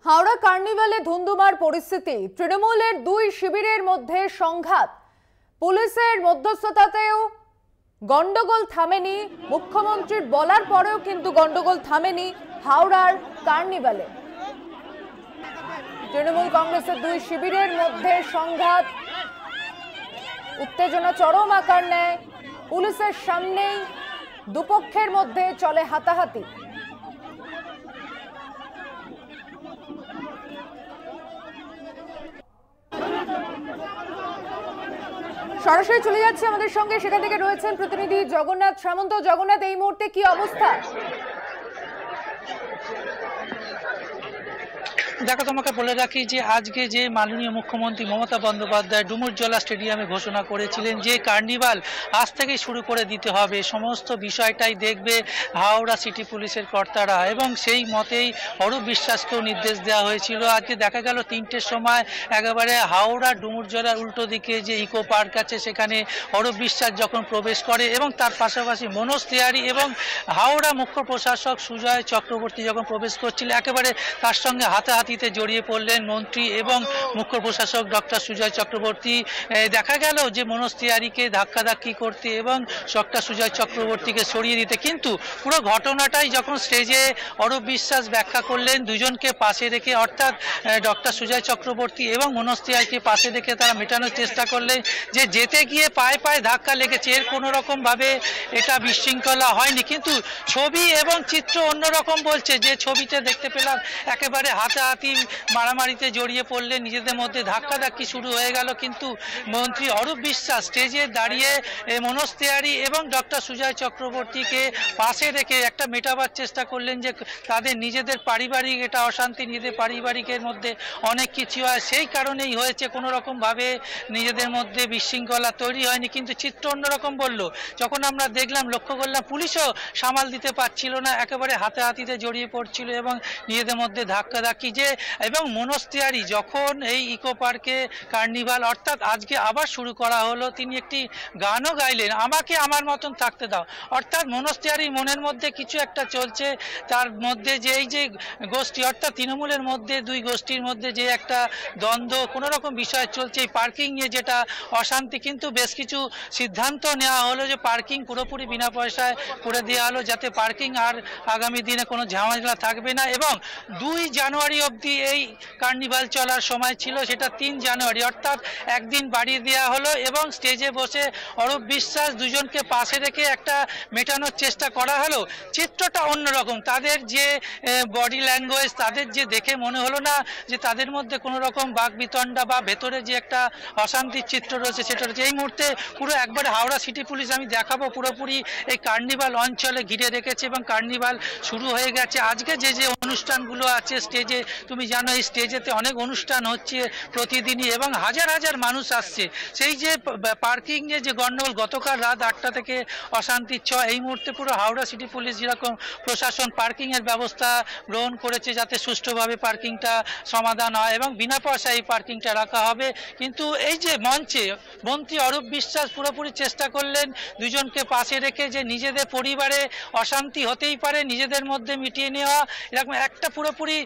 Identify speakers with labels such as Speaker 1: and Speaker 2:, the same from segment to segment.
Speaker 1: হাওড়া কার্নিভালে ধুন্ধুমার পরিস্থিতি। তৃণমূলের দুই শিবিরের মধ্যে সংঘাত, পুলিশের মধ্যস্থতাতেও গন্ডগোল থামেনি। মুখ্যমন্ত্রীর বলার পরেও কিন্তু গন্ডগোল থামেনি হাওড়ার কার্নিভালে। তৃণমূল কংগ্রেসের দুই শিবিরের মধ্যে সংঘাত, উত্তেজনা চরম আকার নেয়। পুলিশের সামনেই দুপক্ষের মধ্যে চলে হাতাহাতি। সরাসরি চলে যাচ্ছে আমাদের সঙ্গে, সেখান থেকে রয়েছেন প্রতিনিধি জগন্নাথ সামন্ত। জগন্নাথ, এই মুহূর্তে কি অবস্থা?
Speaker 2: দেখো, তোমাকে বলে রাখি যে আজকে যে মাননীয় মুখ্যমন্ত্রী মমতা বন্দ্যোপাধ্যায় ডুমুরজলা স্টেডিয়ামে ঘোষণা করেছিলেন যে কার্নিভাল আজ থেকে শুরু করে দিতে হবে, সমস্ত বিষয়টাই দেখবে হাওড়া সিটি পুলিশের কর্তারা, এবং সেই মতেই অরূপ বিশ্বাসকেও নির্দেশ দেওয়া হয়েছিল। আজকে দেখা গেল 3টের সময় একেবারে হাওড়া ডুমুরজলার উল্টো দিকে যে ইকো পার্ক আছে সেখানে অরূপ বিশ্বাস যখন প্রবেশ করে, এবং তার পাশাপাশি মনোজ তিওয়ারি এবং হাওড়া মুখ্য প্রশাসক সুজয় চক্রবর্তী যখন প্রবেশ করছিল, একেবারে তার সঙ্গে হাতাহাতিতে জড়িয়ে পড়লেন মন্ত্রী এবং মুখ্য প্রশাসক ডক্টর সুজয় চক্রবর্তী। দেখা গেল যে মনোজ তিওয়ারিকে ধাক্কাধাক্কি করতে এবং ডক্টর সুজয় চক্রবর্তীকে সরিয়ে দিতে, কিন্তু পুরো ঘটনাটাই যখন স্টেজে অরূপ বিশ্বাস ব্যাখ্যা করলেন দুজনকে পাশে রেখে, অর্থাৎ ডক্টর সুজয় চক্রবর্তী এবং মনোজ তিওয়ারিকে পাশে রেখে তারা মেটানোর চেষ্টা করলেন যে যেতে গিয়ে পায়ে পায়ে ধাক্কা লেগেছে, এর কোনো রকম ভাবে এটা বিশৃঙ্খলা হয়নি। কিন্তু ছবি এবং চিত্র অন্যরকম বলছে। যে ছবিতে দেখতে পেলাম একেবারে হাতাহাতি মারামারিতে জড়িয়ে পড়লে, নিজেদের মধ্যে ধাক্কাধাক্কি শুরু হয়ে গেল। কিন্তু মন্ত্রী অরূপ বিশ্বাস স্টেজে দাঁড়িয়ে মনোজ তিওয়ারি এবং ডক্টর সুজয় চক্রবর্তীকে পাশে রেখে একটা মেটাবার চেষ্টা করলেন যে তাদের নিজেদের পারিবারিক এটা অশান্তি, নিজেদের পারিবারিকের মধ্যে অনেক কিছু হয়, সেই কারণেই হয়েছে, কোনো রকম ভাবে নিজেদের মধ্যে বিশৃঙ্খলা তৈরি হয়নি। কিন্তু চিত্র অন্যরকম বলল। যখন আমরা দেখলাম, লক্ষ্য করলাম পুলিশও সামাল দিতে পারছিল না, একেবারে হাতাহাতিতে জড়িয়ে পড়ছিল এবং নিজেদের মধ্যে ধাক্কাধাক্কি। যে এবং মনোজ তিওয়ারি যখন এই ইকো পার্কে কার্নিভাল অর্থাৎ আজকে আবার শুরু করা হলো, তিনি একটি গানও গাইলেন, আমাকে আমার মতন থাকতে দাও। অর্থাৎ মনোজ তিওয়ারির মনের মধ্যে কিছু একটা চলছে, তার মধ্যে যে এই যে গোষ্ঠী অর্থাৎ তৃণমূলের মধ্যে দুই গোষ্ঠীর মধ্যে যে একটা দ্বন্দ্ব কোনো রকম বিষয় চলছে, এই পার্কিং নিয়ে যেটা অশান্তি, কিন্তু বেশ কিছু সিদ্ধান্ত নেওয়া হলো যে পার্কিং পুরোপুরি বিনা পয়সায় করে দেওয়া হলো, যাতে পার্কিং আর আগামী দিনে কোনো ঝামেলা থাকবে না। এবং 2 জানুয়ারি অবধি এই কার্নিভাল চলার সময় ছিল, সেটা 3 জানুয়ারি অর্থাৎ একদিন বাড়িয়ে দেওয়া হলো। এবং স্টেজে বসে অরূপ বিশ্বাস দুজনকে পাশে রেখে একটা মেটানোর চেষ্টা করা হলো। চিত্রটা অন্যরকম, তাদের যে বডি ল্যাঙ্গুয়েজ, তাদের যে দেখে মনে হলো না যে তাদের মধ্যে কোনো রকম বাকবিতণ্ডা বা ভেতরে যে একটা অশান্তির চিত্র রয়েছে সেটা রয়েছে। এই মুহূর্তে পুরো একবারে হাওড়া সিটি পুলিশ আমি দেখাবো পুরোপুরি এই কার্নিভাল অঞ্চলে ঘিরে রেখেছে এবং কার্নিভাল শুরু হয়ে গেছে। আজকে যে যে অনুষ্ঠানগুলো আছে স্টেজে, তুমি জানো এই স্টেজেতে অনেক অনুষ্ঠান হচ্ছে প্রতিদিনই এবং হাজার হাজার মানুষ আসছে। সেই যে পার্কিং যে গন্ডগোল, গতকাল রাত 8টা থেকে অশান্তির ছ, এই মুহূর্তে পুরো হাওড়া সিটি পুলিশ যেরকম প্রশাসন পার্কিংয়ের ব্যবস্থা গ্রহণ করেছে যাতে সুষ্ঠুভাবে পার্কিংটা সমাধান হয় এবং বিনা পয়সায় এই পার্কিংটা রাখা হবে। কিন্তু এই যে মঞ্চে মন্ত্রী অরূপ বিশ্বাস পুরোপুরি চেষ্টা করলেন দুজনকে পাশে রেখে যে নিজেদের পরিবারে অশান্তি হতেই পারে, নিজেদের মধ্যে মিটিয়ে নেওয়া, এরকম একটা পুরোপুরি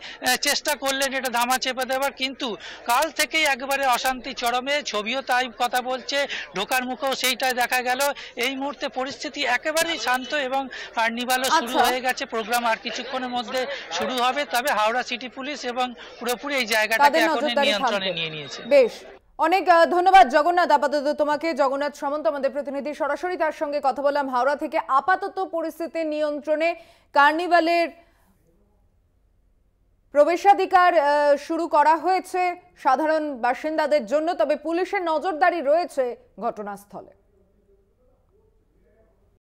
Speaker 2: চেষ্টা করলেন এটা ধামা চেপে দেওয়ার। কিন্তু কাল থেকেই একবারে অশান্তি চরমে, ছবিও তাই কথা বলছে, ঢোকার মুখেও সেইটাই দেখা গেল। এই মুহূর্তে পরিস্থিতি একেবারেই শান্ত এবং কার্নিভালও শুরু হয়ে গেছে, প্রোগ্রাম আর কিছুক্ষণের মধ্যে শুরু হবে। তবে হাওড়া সিটি পুলিশ এবং পুরোপুরি এই জায়গাটাকে এখন নিয়ন্ত্রণে নিয়ে নিয়েছে।
Speaker 1: বেশ, অনেক ধন্যবাদ জগন্নাথ। আপাতত তোমাকে জগন্নাথ সামন্ত আমাদের প্রতিনিধি, সরাসরি তার সঙ্গে কথা বললাম হাওড়া থেকে। আপাতত পরিস্থিতি নিয়ন্ত্রণে, কার্নিভালের প্রবেশাধিকার শুরু করা হয়েছে সাধারণ বাসিন্দাদের জন্য, তবে পুলিশের নজরদারি রয়েছে ঘটনাস্থলে।